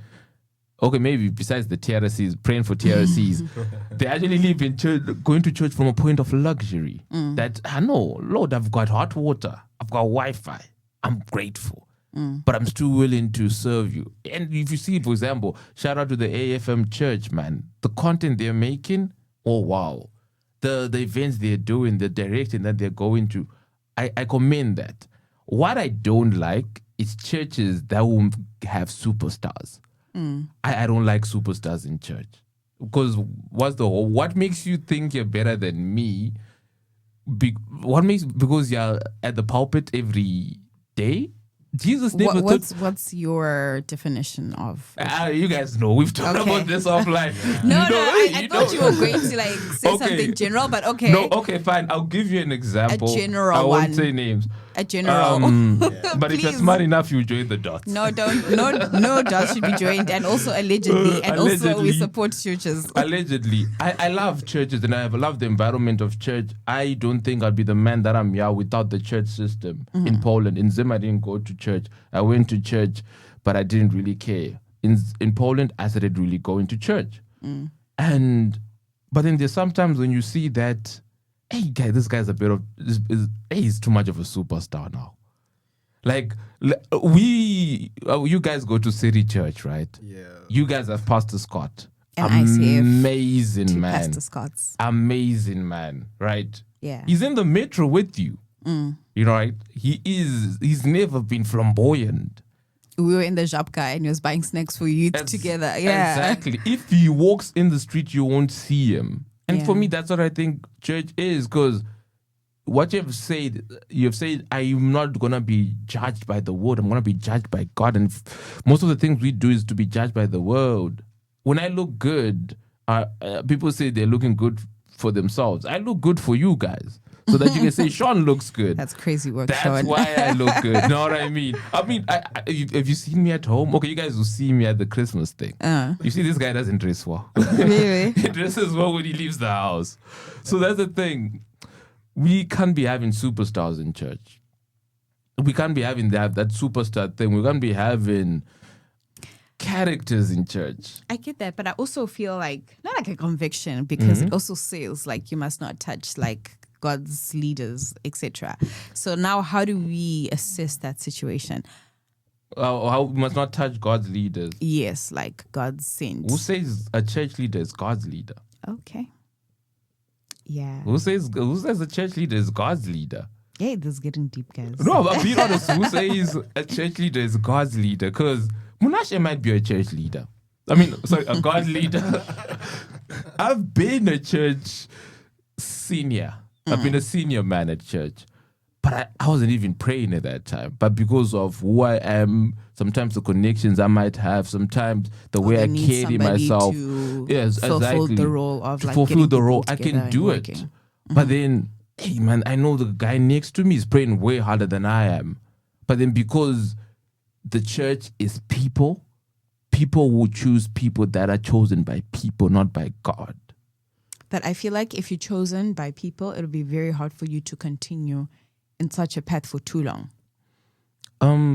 Speaker 3: okay, maybe besides the TRCs, praying for TRCs, they actually live in church, going to church from a point of luxury. That, I know, Lord, I've got hot water, I've got Wi-Fi, I'm grateful, but I'm still willing to serve you. And if you see, for example, shout out to the AFM church, man. The content they're making, oh wow. The events they're doing, the direction that they're going to, I commend that. What I don't like is churches that will have superstars. I don't like superstars in church. Because what makes you think you're better than me? Because you're at the pulpit every day? Jesus never
Speaker 4: What's your definition of?
Speaker 3: You guys know, we've talked about this offline.
Speaker 4: I thought you were going to like say something general, but okay.
Speaker 3: No, okay, fine. I'll give you an example.
Speaker 4: A general
Speaker 3: I won't
Speaker 4: one.
Speaker 3: say names.
Speaker 4: A general.
Speaker 3: But if you're
Speaker 4: Please.
Speaker 3: smart enough, you join the dots.
Speaker 4: No, no dots should be joined, and also allegedly, and also we
Speaker 3: Allegedly.
Speaker 4: support churches.
Speaker 3: Allegedly, I love churches and I have loved the environment of church. I don't think I'd be the man that I'm here without the church system in Poland. In Zim, I didn't go to church. I went to church, but I didn't really care. In Poland, I started really going to church. But then there's sometimes when you see that, hey, guy, this guy's a bit of, he's too much of a superstar now. Like, you guys go to City Church, right?
Speaker 5: Yeah.
Speaker 3: You guys have Pastor Scott.
Speaker 4: And I say
Speaker 3: Amazing man.
Speaker 4: Pastor Scott's.
Speaker 3: Amazing man, right?
Speaker 4: Yeah.
Speaker 3: He's in the metro with you. You know, right? He's never been flamboyant.
Speaker 4: We were in the Żabka and he was buying snacks for youth together. Yeah.
Speaker 3: Exactly. If he walks in the street, you won't see him. And for
Speaker 4: Yeah.
Speaker 3: me, that's what I think church is, because what you've said, I'm not going to be judged by the world. I'm going to be judged by God. And most of the things we do is to be judged by the world. When I look good, people say they're looking good for themselves. I look good for you guys, so that you can say, Sean looks good.
Speaker 4: That's crazy work,
Speaker 3: That's
Speaker 4: Sean.
Speaker 3: why I look good. Know what I mean? If you see me at home, okay, you guys will see me at the Christmas thing. You see, this guy doesn't dress well.
Speaker 4: Really?
Speaker 3: He dresses well when he leaves the house. So that's the thing. We can't be having superstars in church. We can't be having that superstar thing. We can't be having characters in church.
Speaker 4: I get that, but I also feel like, not like a conviction, because it also says like you must not touch like God's leaders, etc. So now how do we assess that situation?
Speaker 3: How we must not touch God's leaders.
Speaker 4: Yes, like God's sent.
Speaker 3: Who says a church leader is God's leader?
Speaker 4: Okay. Yeah.
Speaker 3: Who says a church leader is God's leader?
Speaker 4: Hey, this is getting deep, guys.
Speaker 3: No, I'm being honest. Who says a church leader is God's leader? Because Munashe might be a church leader. A God leader. I've been a church senior. I've been a senior man at church. But I wasn't even praying at that time. But because of who I am, sometimes the connections I might have, sometimes the way I carry myself. Yes,
Speaker 4: fulfill
Speaker 3: exactly.
Speaker 4: the role of
Speaker 3: To
Speaker 4: like
Speaker 3: fulfill
Speaker 4: getting
Speaker 3: the
Speaker 4: people
Speaker 3: role, I
Speaker 4: together
Speaker 3: can
Speaker 4: and
Speaker 3: do it.
Speaker 4: working.
Speaker 3: But then, hey man, I know the guy next to me is praying way harder than I am. But then because the church is people will choose people that are chosen by people, not by God.
Speaker 4: But I feel like if you're chosen by people, it'll be very hard for you to continue in such a path for too long.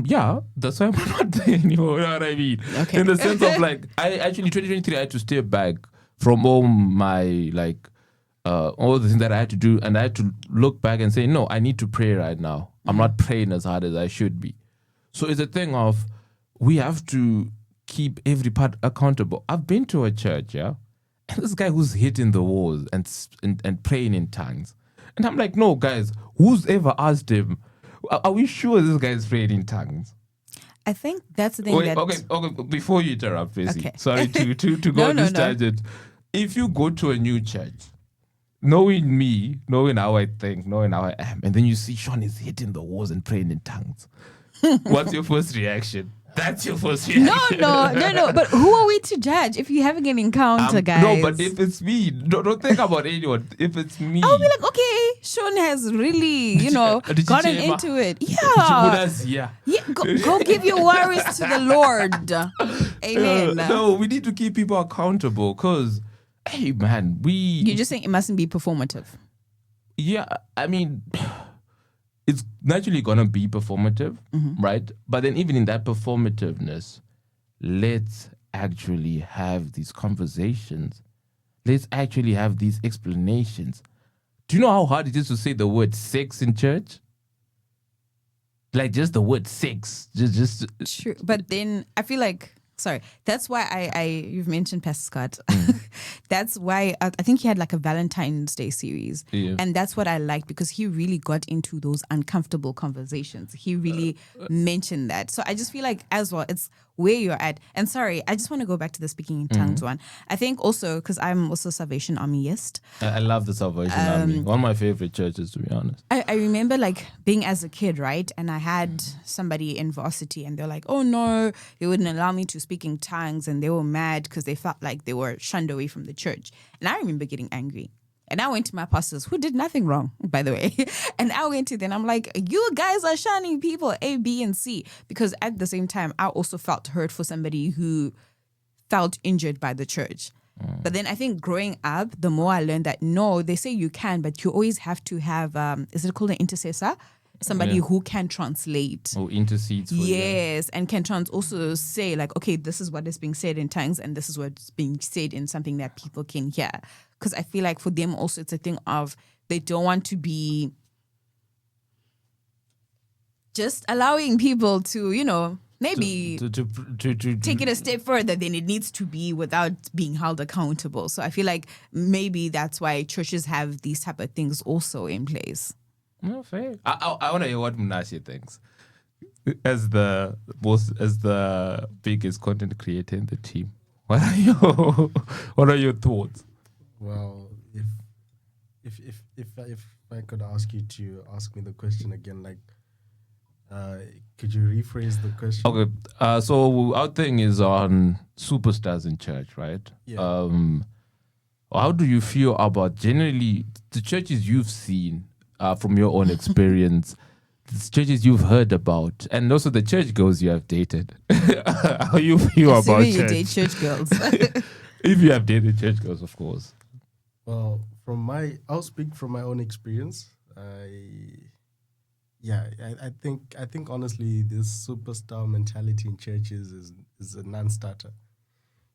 Speaker 3: Yeah, that's why I'm not there anymore. You know what I mean?
Speaker 4: Okay.
Speaker 3: In the sense of like, I actually 2023 I had to step back from all my all the things that I had to do, and I had to look back and say, no, I need to pray right now. I'm not praying as hard as I should be. So it's a thing of we have to keep every part accountable. I've been to a church, yeah, and this guy who's hitting the walls and praying in tongues. And I'm like, no, guys, who's ever asked him, are we sure this guy is praying in tongues?
Speaker 4: I think that's the thing.
Speaker 3: Okay, before you interrupt, Tracy.
Speaker 4: Okay.
Speaker 3: Sorry to go on this tangent. If you go to a new church, knowing me, knowing how I think, knowing how I am, and then you see Sean is hitting the walls and praying in tongues, what's your first reaction? That's your first reaction.
Speaker 4: No. But who are we to judge if you having an encounter, guys?
Speaker 3: No, but if it's me, don't think about anyone. If it's me,
Speaker 4: I'll be like, okay, Sean has really, gotten into it. Yeah. Go give your worries to the Lord. Amen.
Speaker 3: No, we need to keep people accountable because, hey, man,
Speaker 4: You're just saying it mustn't be performative.
Speaker 3: Yeah, I mean, it's naturally going to be performative, right? But then even in that performativeness, let's actually have these conversations. Let's actually have these explanations. Do you know how hard it is to say the word sex in church? Like just the word sex. Just
Speaker 4: True. But then I feel like, sorry, that's why you've mentioned Pastor Scott. That's why I think he had like a Valentine's Day series.
Speaker 3: Yeah.
Speaker 4: And that's what I liked because he really got into those uncomfortable conversations. He really mentioned that. So I just feel like as well, it's where you're at. And sorry, I just want to go back to the speaking in tongues one. I think also, because I'm also Salvation Army, Jest.
Speaker 3: I love the Salvation Army. One of my favorite churches, to be honest.
Speaker 4: I remember like being as a kid, right? And I had somebody in varsity and they're like, oh no, they wouldn't allow me to speak in tongues. And they were mad because they felt like they were shunned away from the church. And I remember getting angry. And I went to my pastors who did nothing wrong, by the way. And I went to them. I'm like, you guys are shunning people A, B, and C. Because at the same time, I also felt hurt for somebody who felt injured by the church. But then I think growing up, the more I learned that, no, they say you can, but you always have to have, is it called an intercessor? Somebody who can translate.
Speaker 3: Or intercedes for you.
Speaker 4: Yes, and can also say like, okay, this is what is being said in tongues and this is what's being said in something that people can hear. Because I feel like for them also it's a thing of they don't want to be just allowing people to, you know, maybe
Speaker 3: to
Speaker 4: take it a step further than it needs to be without being held accountable. So I feel like maybe that's why churches have these type of things also in place.
Speaker 3: No, fair. I want to hear what Mnashi thinks. As the biggest content creator in the team, what are your thoughts?
Speaker 5: Well, if I could ask you to ask me the question again, like, could you rephrase the question?
Speaker 3: Okay. So our thing is on superstars in church, right?
Speaker 5: Yeah.
Speaker 3: How do you feel about generally the churches you've seen from your own experience? The churches you've heard about, and also the church girls you have dated. How you feel about
Speaker 4: Assuming you
Speaker 3: church?
Speaker 4: date church girls.
Speaker 3: If you have dated church girls, of course.
Speaker 5: Well, I'll speak from my own experience. I think honestly, this superstar mentality in churches is a non-starter.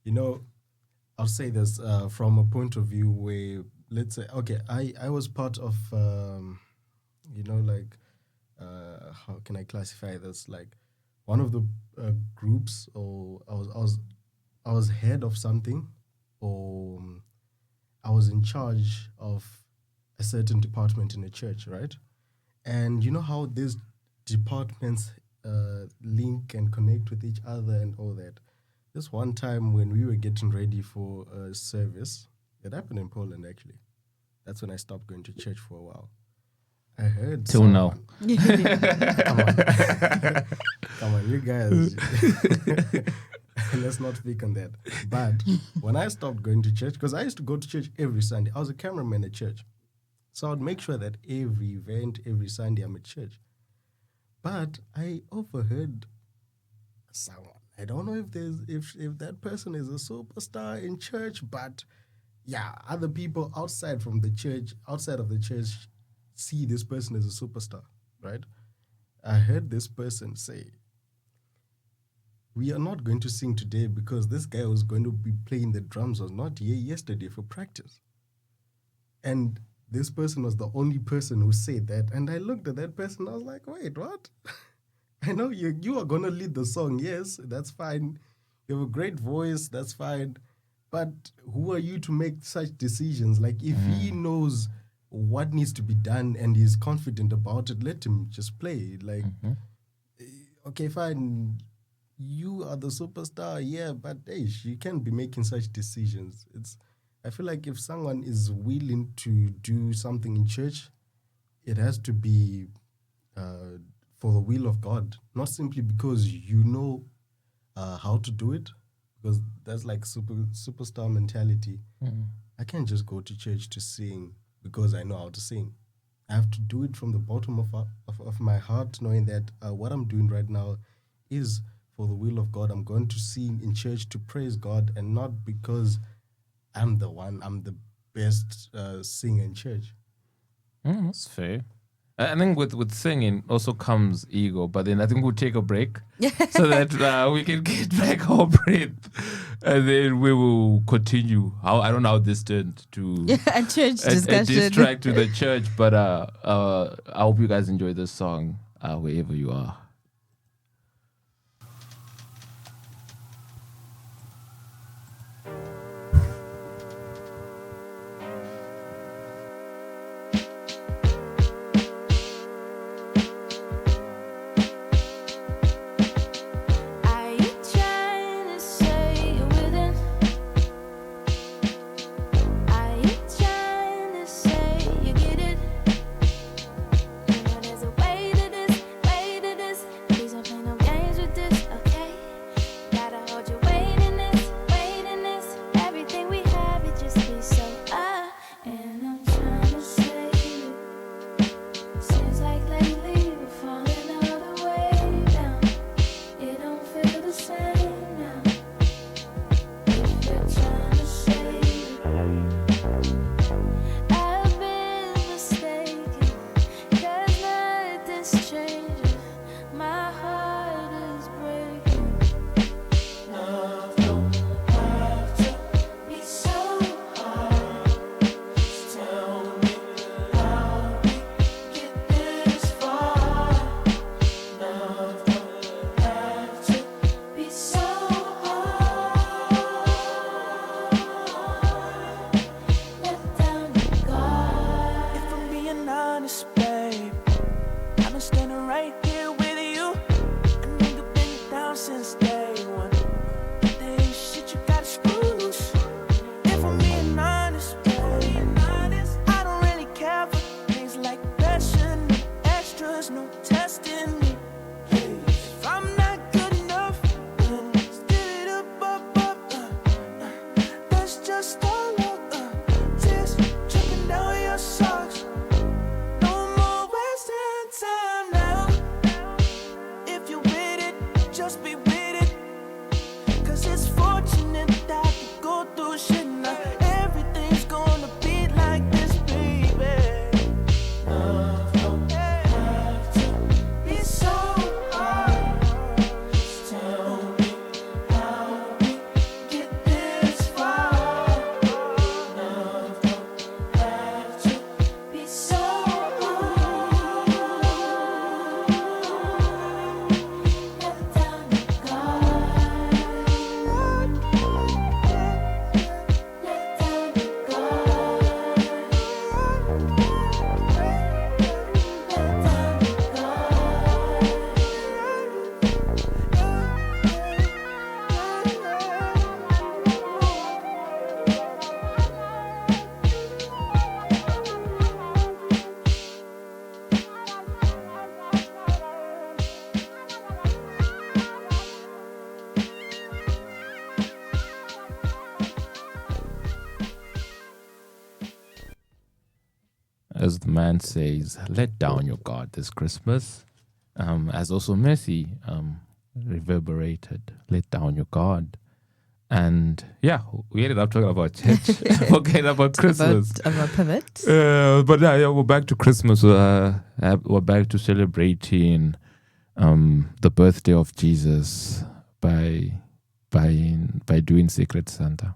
Speaker 5: You know, I'll say this from a point of view where, let's say, okay, I was part of, how can I classify this? Like one of the groups, or I was head of something, or I was in charge of a certain department in a church, right? And you know how these departments link and connect with each other and all that. This one time when we were getting ready for a service, it happened in Poland actually. That's when I stopped going to church for a while. I heard
Speaker 3: Till now.
Speaker 5: Come on, you guys. Let's not speak on that. But when I stopped going to church, because I used to go to church every Sunday. I was a cameraman at church. So I'd make sure that every event, every Sunday, I'm at church. But I overheard someone. I don't know if that person is a superstar in church, but yeah, other people outside of the church, see this person as a superstar, right? I heard this person say, we are not going to sing today because this guy who's going to be playing the drums was not here yesterday for practice. And this person was the only person who said that. And I looked at that person, I was like, wait, what? I know you are going to lead the song. Yes, that's fine. You have a great voice, that's fine. But who are you to make such decisions? Like, if he knows what needs to be done and he's confident about it, let him just play. Like, okay, fine. You are the superstar, yeah, but hey, you can't be making such decisions. I feel like if someone is willing to do something in church, it has to be for the will of God, not simply because you know how to do it, because that's like superstar mentality. I can't just go to church to sing because I know how to sing. I have to do it from the bottom of my heart, knowing that what I'm doing right now is for the will of God. I'm going to sing in church to praise God, and not because I'm the best singer in church.
Speaker 3: That's fair. I think with singing also comes ego, but then I think we'll take a break so that we can get back our breath, and then we will continue. I don't know how this turned to
Speaker 4: a church discussion.
Speaker 3: A diss track to the church, but I hope you guys enjoy this song wherever you are.
Speaker 6: There's a way to this,
Speaker 1: honest, babe. I've been standing right here with you. A nigga been down since day one. There ain't shit you gotta screw loose. If I'm being honest, babe, I don't really care for things like passion, extras, no testing me. If I'm not good enough, still it up. That's just all up. Tears dripping down your socks. No more wasting time now. If you're with it, just be with it. 'Cause it's fortunate that I could go through shit now. Everything's gonna be like this, baby. Love don't have to be so hard. Just tell me how we get this far. Love don't have to be so hard. Let down your guard. Let down your guard.
Speaker 3: As the man says, let down your guard this Christmas. As also Messi reverberated, let down your guard. And yeah, we ended up talking about church, forgetting about Christmas.
Speaker 4: Of a pivot.
Speaker 3: But yeah, we're back to Christmas. We're back to celebrating the birthday of Jesus by doing Secret Santa.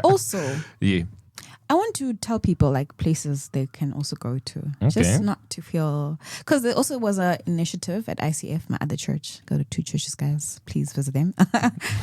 Speaker 4: Also,
Speaker 3: Yeah.
Speaker 4: I want to tell people like places they can also go to.
Speaker 3: Okay.
Speaker 4: Just not to feel, because there also was an initiative at ICF, my other church. Go to 2 churches, guys. Please visit them.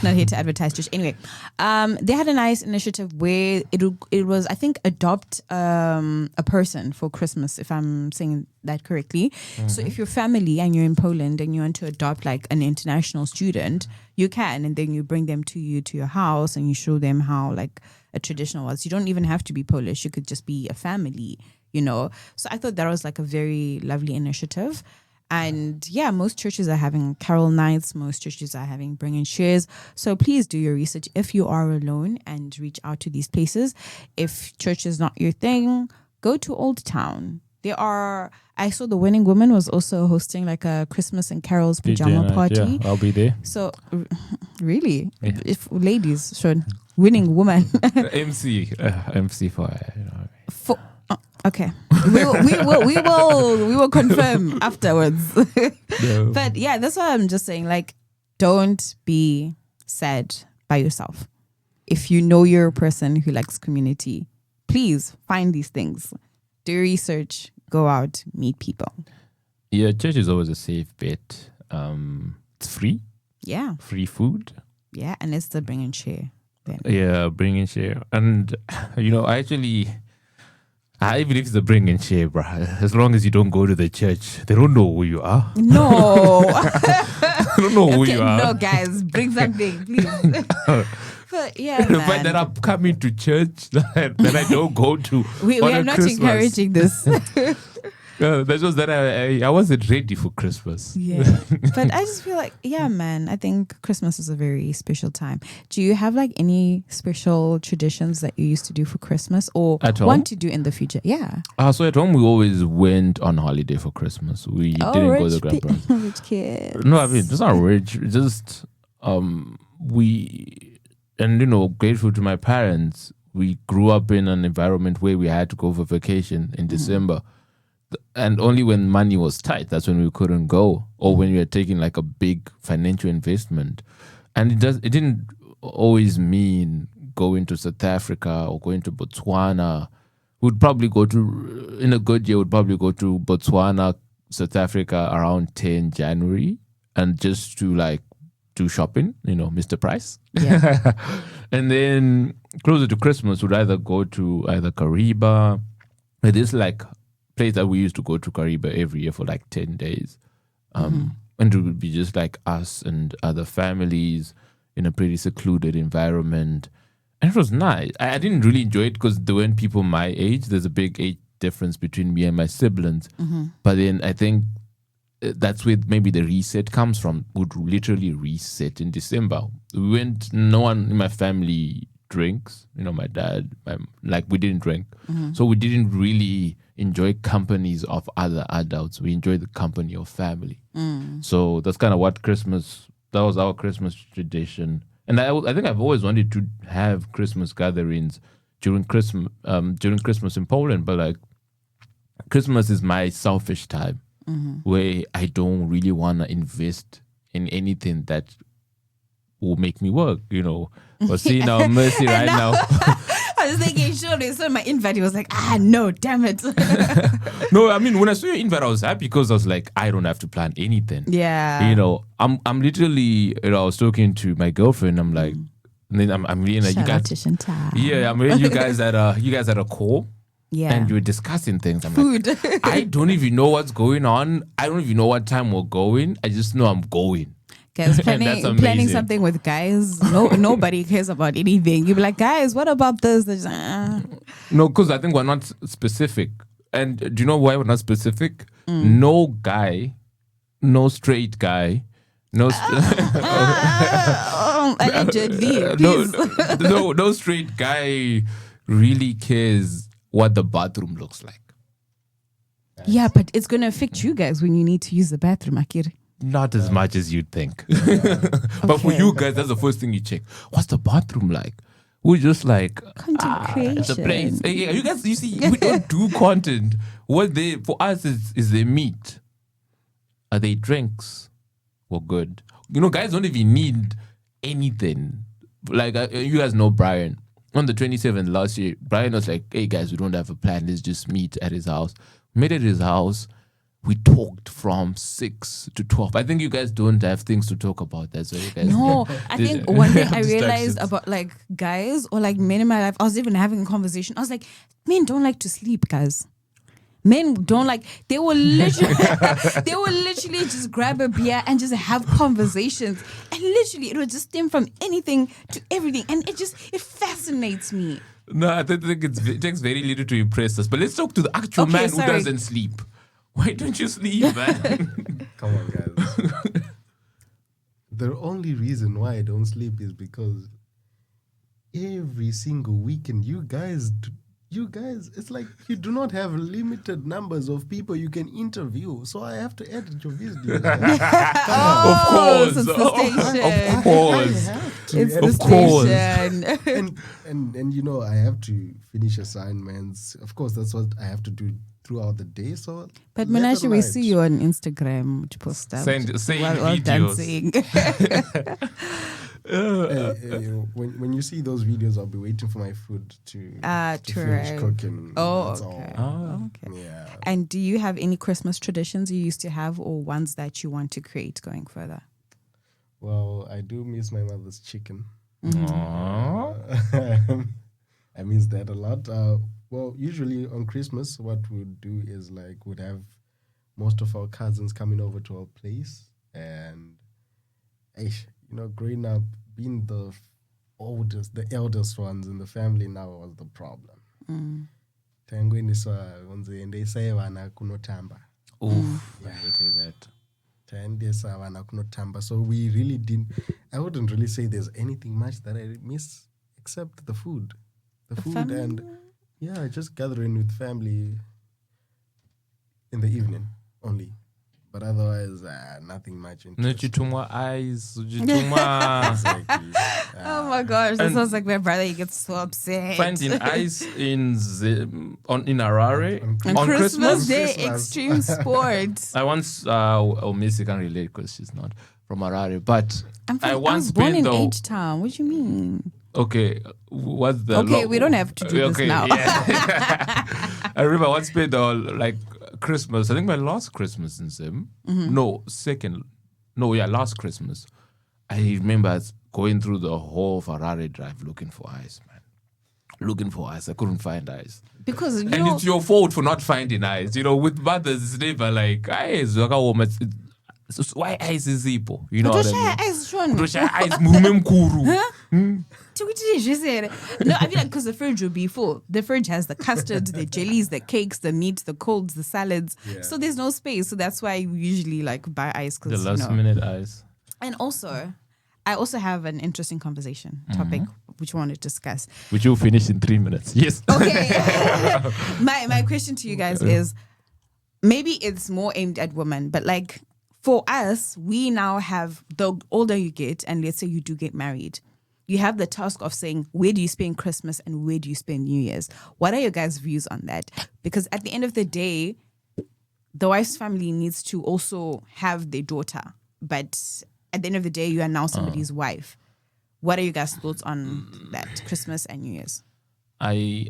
Speaker 4: Not here to advertise church. Anyway, they had a nice initiative where it was, I think, adopt a person for Christmas, if I'm saying that correctly. So if you're family and you're in Poland and you want to adopt like an international student, you can, and then you bring them to your house and you show them how like a traditional was. You don't even have to be Polish. You could just be a family, you know. So I thought that was like a very lovely initiative. And yeah, most churches are having carol nights. Most churches are having bring and shares. So please do your research if you are alone and reach out to these places. If church is not your thing, go to Old Town. I saw the Winning Woman was also hosting like a Christmas and carols pajama party.
Speaker 3: Yeah, I'll be there.
Speaker 4: So really,
Speaker 3: Yeah.
Speaker 4: if ladies should Winning Woman.
Speaker 3: MC for
Speaker 4: Okay, we will confirm afterwards.
Speaker 3: No.
Speaker 4: But yeah, that's what I'm just saying. Like, don't be sad by yourself. If you know you're a person who likes community, please find these things. Do research. Go out. Meet people.
Speaker 3: Yeah, church is always a safe bet. It's free.
Speaker 4: Yeah,
Speaker 3: Free food.
Speaker 4: yeah, and it's the bring and share. Then.
Speaker 3: Yeah, bring and share. And, you know, I believe it's the bring and share, bro. As long as you don't go to the church, they don't know who you are.
Speaker 4: No.
Speaker 3: They don't know who you are.
Speaker 4: No, guys, bring something, please. But yeah,
Speaker 3: The
Speaker 4: man.
Speaker 3: fact that I'm coming to church that I don't go to.
Speaker 4: we
Speaker 3: on
Speaker 4: are
Speaker 3: a
Speaker 4: not
Speaker 3: Christmas.
Speaker 4: encouraging this.
Speaker 3: That's just that I wasn't ready for Christmas.
Speaker 4: Yeah. But I just feel like, yeah, man, I think Christmas is a very special time. Do you have like any special traditions that you used to do for Christmas or
Speaker 3: At home?
Speaker 4: want to do in the future? Yeah.
Speaker 3: So at home we always went on holiday for Christmas. We didn't go to the grandparents.
Speaker 4: Rich kids.
Speaker 3: No, I mean it's not rich. Just grateful to my parents. We grew up in an environment where we had to go for vacation in December. And only when money was tight, that's when we couldn't go, or when we were taking like a big financial investment. And it didn't always mean going to South Africa or going to Botswana. We'd probably go to, in a good year, we'd probably go to Botswana, South Africa around 10 January and just to like do shopping, Mr. Price.
Speaker 4: Yeah.
Speaker 3: And then closer to Christmas, we'd either go to either Kariba. It is like place that we used to go to Kariba every year for like 10 days. And it would be just like us and other families in a pretty secluded environment. And it was nice. I didn't really enjoy it because there weren't people my age. There's a big age difference between me and my siblings. But then I think that's where maybe the reset comes from. Would literally reset in December. No one in my family drinks. My dad, we didn't drink. So we didn't really enjoy companies of other adults. We enjoyed the company of family. So that's kind of that was our Christmas tradition. And I think I've always wanted to have Christmas gatherings during Christmas in Poland, but like Christmas is my selfish time where I don't really want to invest in anything that will make me work, But see now, Mercy right now.
Speaker 4: I was thinking, sure, they saw my invite. He was like, no, damn it.
Speaker 3: No, I mean, when I saw your invite, I was happy because I was like, I don't have to plan anything.
Speaker 4: Yeah.
Speaker 3: I'm literally, I was talking to my girlfriend. I'm like, and then I'm reading that you
Speaker 4: Shout out
Speaker 3: guys.
Speaker 4: to Chantal.
Speaker 3: Yeah, I'm reading you guys at a call.
Speaker 4: Yeah.
Speaker 3: And you were discussing things. I'm
Speaker 4: Food.
Speaker 3: like, I don't even know what's going on. I don't even know what time we're going. I just know I'm going.
Speaker 4: Guys,
Speaker 3: And that's
Speaker 4: planning
Speaker 3: amazing.
Speaker 4: something with guys, nobody cares about anything. You be like, guys, what about this? They're just,
Speaker 3: No, because I think we're not specific. And do you know why we're not specific? No guy, no straight guy, no
Speaker 4: allegedly, please.
Speaker 3: no straight guy really cares what the bathroom looks like.
Speaker 4: Yeah, but it's going to affect you guys when you need to use the bathroom, Akiri.
Speaker 3: Not as much as you'd think. But for you guys, that's the first thing you check. What's the bathroom like? We're just like,
Speaker 4: Content creation.
Speaker 3: it's a place. Hey, you guys, you see, we don't do content. What for us is the meat. Are they drinks? We're good. Guys don't even need anything. Like, you guys know Brian. On the 27th last year, Brian was like, hey guys, we don't have a plan. Let's just meet at his house. Met at his house. We talked from 6 to 12. I think you guys don't have things to talk about. That's why you guys.
Speaker 4: No, I think one thing I
Speaker 3: Distractions.
Speaker 4: realized about like guys or like men in my life, I was even having a conversation. I was like, men don't like to sleep, guys. Men don't like. They will literally just grab a beer and just have conversations, and literally it would just stem from anything to everything, and it fascinates me.
Speaker 3: No, I think it takes very little to impress us. But let's talk to the actual
Speaker 4: Okay,
Speaker 3: man
Speaker 4: sorry.
Speaker 3: who doesn't sleep. Why don't you sleep, man?
Speaker 5: Come on, guys. The only reason why I don't sleep is because every single weekend, you guys, it's like you do not have limited numbers of people you can interview. So I have to edit your videos.
Speaker 3: Of course.
Speaker 4: So it's the station.
Speaker 3: Of course.
Speaker 4: It's the
Speaker 3: Of course.
Speaker 4: station.
Speaker 5: and I have to finish assignments. Of course, that's what I have to do throughout the day. So,
Speaker 4: But
Speaker 5: late at
Speaker 4: Menashe, we
Speaker 5: night.
Speaker 4: see you on Instagram, which post stuff
Speaker 3: Saying
Speaker 4: while
Speaker 3: videos.
Speaker 4: dancing.
Speaker 5: When you see those videos, I'll be waiting for my food to finish
Speaker 4: right.
Speaker 5: cooking.
Speaker 4: Oh,
Speaker 5: That's
Speaker 4: okay.
Speaker 5: all.
Speaker 4: Okay.
Speaker 5: Yeah.
Speaker 4: And do you have any Christmas traditions you used to have, or ones that you want to create going further?
Speaker 5: Well, I do miss my mother's chicken.
Speaker 3: Aww.
Speaker 5: I miss that a lot. Well, usually on Christmas, what we'd do is we'd have most of our cousins coming over to our place, and growing up, being the eldest ones in the family now was the problem. Tangweniswa onze ndese vana kunotamba.
Speaker 3: Oof, I hated that.
Speaker 5: Tandesa vana kunotamba. So we really didn't. I wouldn't really say there's anything much that I miss except the food, the food,
Speaker 4: family?
Speaker 5: and just gathering with family in the evening only. But otherwise, nothing much.
Speaker 3: Nuchitumwa eyes, uchitumwa.
Speaker 5: Exactly.
Speaker 4: Oh my gosh, that
Speaker 3: and-
Speaker 4: sounds like my brother. He gets so upset.
Speaker 3: Finding ice in Harare
Speaker 4: on Christmas Day,
Speaker 5: Christmas.
Speaker 4: extreme sports.
Speaker 3: I once, Missy can't relate because she's not from Harare, but I
Speaker 4: I
Speaker 3: once
Speaker 4: was born
Speaker 3: spent
Speaker 4: in
Speaker 3: the
Speaker 4: H-Town. What do you mean?
Speaker 3: okay. What's the
Speaker 4: Okay, we don't have to do this now.
Speaker 3: Yeah. I remember I once spent Christmas. I think my last Christmas in Zim. Last Christmas. I remember going through the whole Harare Drive looking for ice, man. looking for ice. I couldn't find ice.
Speaker 4: Because
Speaker 3: And it's your fault for not finding ice. You know, with mothers, it's never like, ice. Why ice is people? You know what I mean? Kutosha ice, mume mkuru.
Speaker 4: No, I feel like because the fridge will be full. The fridge has the custards, the jellies, the cakes, the meats, the colds, the salads.
Speaker 5: Yeah.
Speaker 4: So there's no space. So that's why we usually like buy ice.
Speaker 3: The last minute ice.
Speaker 4: And also, I also have an interesting conversation topic which I want to discuss.
Speaker 3: Which you'll finish in 3 minutes. Yes.
Speaker 4: Okay. my question to you guys is, maybe it's more aimed at women, but like for us, we now have, the older you get, and let's say you do get married, you have the task of saying, where do you spend Christmas and where do you spend New Year's? What are your guys' views on that? Because at the end of the day, the wife's family needs to also have their daughter. But at the end of the day, you are now somebody's wife. What are you guys' thoughts on that, Christmas and New Year's?
Speaker 3: I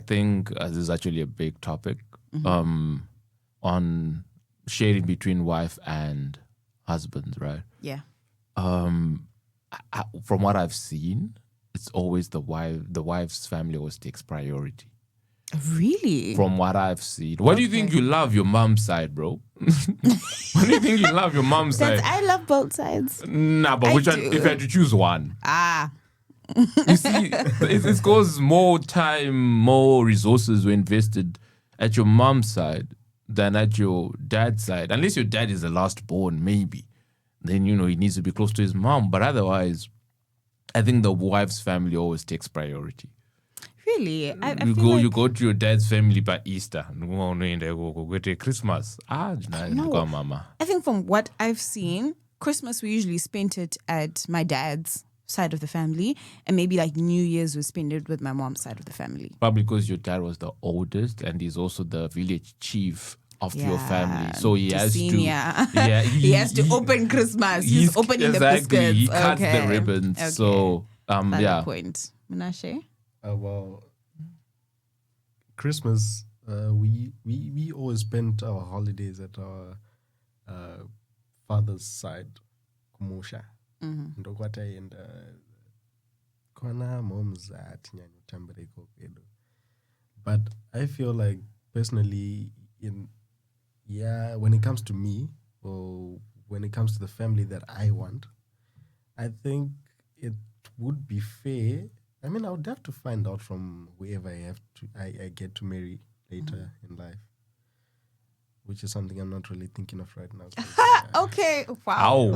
Speaker 3: think this is actually a big topic on sharing between wife and husband, right?
Speaker 4: Yeah.
Speaker 3: From what I've seen, it's always the wife's family always takes priority.
Speaker 4: Really?
Speaker 3: From what I've seen. What do you think you love your mom's side, bro? What do you think you love your mom's side?
Speaker 4: I love both sides.
Speaker 3: Nah, but which one, if you had to choose one? You see, it's because more time, more resources were invested at your mom's side than at your dad's side. Unless your dad is the last born, maybe. Then, you know, he needs to be close to his mom. But otherwise, I think the wife's family always takes priority.
Speaker 4: Really?
Speaker 3: You go to your dad's family by Easter. Go to Christmas. Mama.
Speaker 4: I think from what I've seen, Christmas we usually spent it at my dad's side of the family, and maybe like New Year's we spend it with my mom's side of the family.
Speaker 3: Probably because your dad was the oldest and he's also the village chief of your family, so he has to.
Speaker 4: He has to open Christmas. He's opening the biscuits.
Speaker 3: He cuts the ribbons. Okay. So
Speaker 4: Valid point. Menashe?
Speaker 5: Well, Christmas, we always spent our holidays at our father's side, Kumusha. Ndokwata and Kona mom's at Nyanyutambreko Pedo. But I feel like personally, when it comes to me, or when it comes to the family that I want, I think it would be fair. I mean, I would have to find out from whoever I get to marry later in life, which is something I'm not really thinking of right now.
Speaker 4: Okay, wow.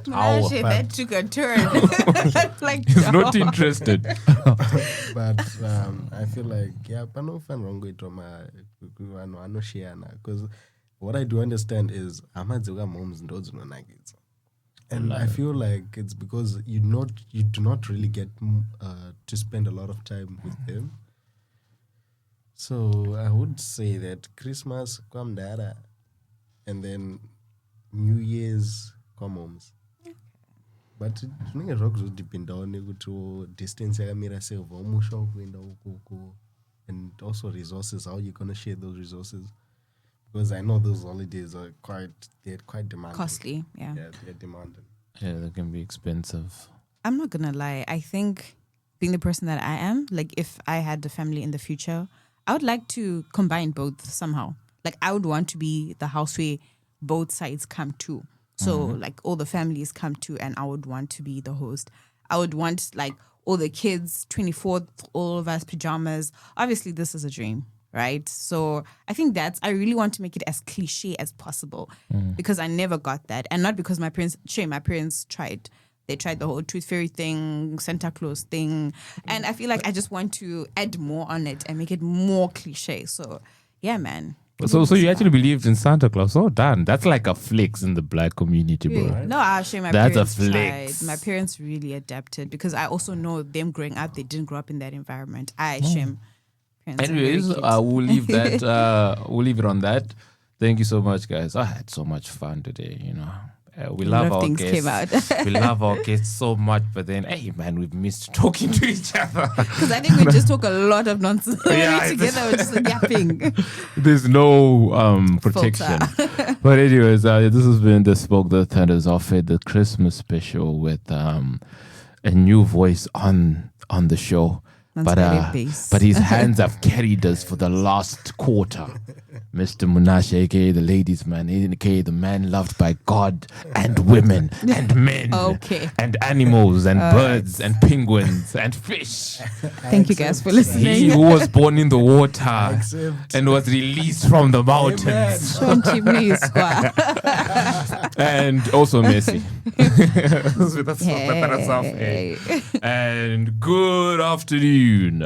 Speaker 4: That took a turn. Like,
Speaker 3: he's not interested.
Speaker 5: But I feel like, but no fun wrong with because what I do understand is moms and those no nuggets. And I feel like it's because you do not really get to spend a lot of time with them. So I would say that Christmas come dada, and then New Year's come homes. But it rocks depend on to distance and also resources. How you gonna share those resources? Because I know those holidays are quite demanding.
Speaker 4: Costly, yeah.
Speaker 5: Yeah, they're demanding.
Speaker 3: Yeah, they can be expensive.
Speaker 4: I'm not gonna lie. I think being the person that I am, like if I had a family in the future, I would like to combine both somehow. Like I would want to be the house where both sides come to. So like all the families come to, and I would want to be the host. I would want like all the kids, 24th, all of us pajamas. Obviously, this is a dream. Right. So I think I really want to make it as cliche as possible because I never got that. And not because my parents tried. They tried the whole tooth fairy thing, Santa Claus thing. And I feel like I just want to add more on it and make it more cliche. So yeah, man.
Speaker 3: So you actually believed in Santa Claus? Oh, done. That's like a flex in the black community, bro.
Speaker 4: Yeah. No, actually,
Speaker 3: That's
Speaker 4: parents
Speaker 3: a flex.
Speaker 4: tried. My parents really adapted because I also know them growing up, they didn't grow up in that environment. Parents
Speaker 3: anyways, we'll leave that. We'll leave it on that. Thank you so much, guys. I had so much fun today. You know, we love our guests. We love our guests so much, but then, hey, man, we've missed talking to each other
Speaker 4: because I think we just talk a lot of nonsense. Together, we're just yapping.
Speaker 3: There's no protection. But anyways, this has been the Spoke the Tunders offered the Christmas special with a new voice on the show.
Speaker 4: That's
Speaker 3: but
Speaker 4: very base.
Speaker 3: but his hands have carried us for the last quarter. Mr. Munashe, aka the ladies' man, aka the man loved by God and women and men
Speaker 4: Okay.
Speaker 3: and animals and birds and penguins and fish.
Speaker 4: Thank you guys for
Speaker 3: He
Speaker 4: listening.
Speaker 3: who was born in the water
Speaker 5: Accept.
Speaker 3: and was released from the mountains. And also Messi.
Speaker 4: Hey.
Speaker 3: And good afternoon.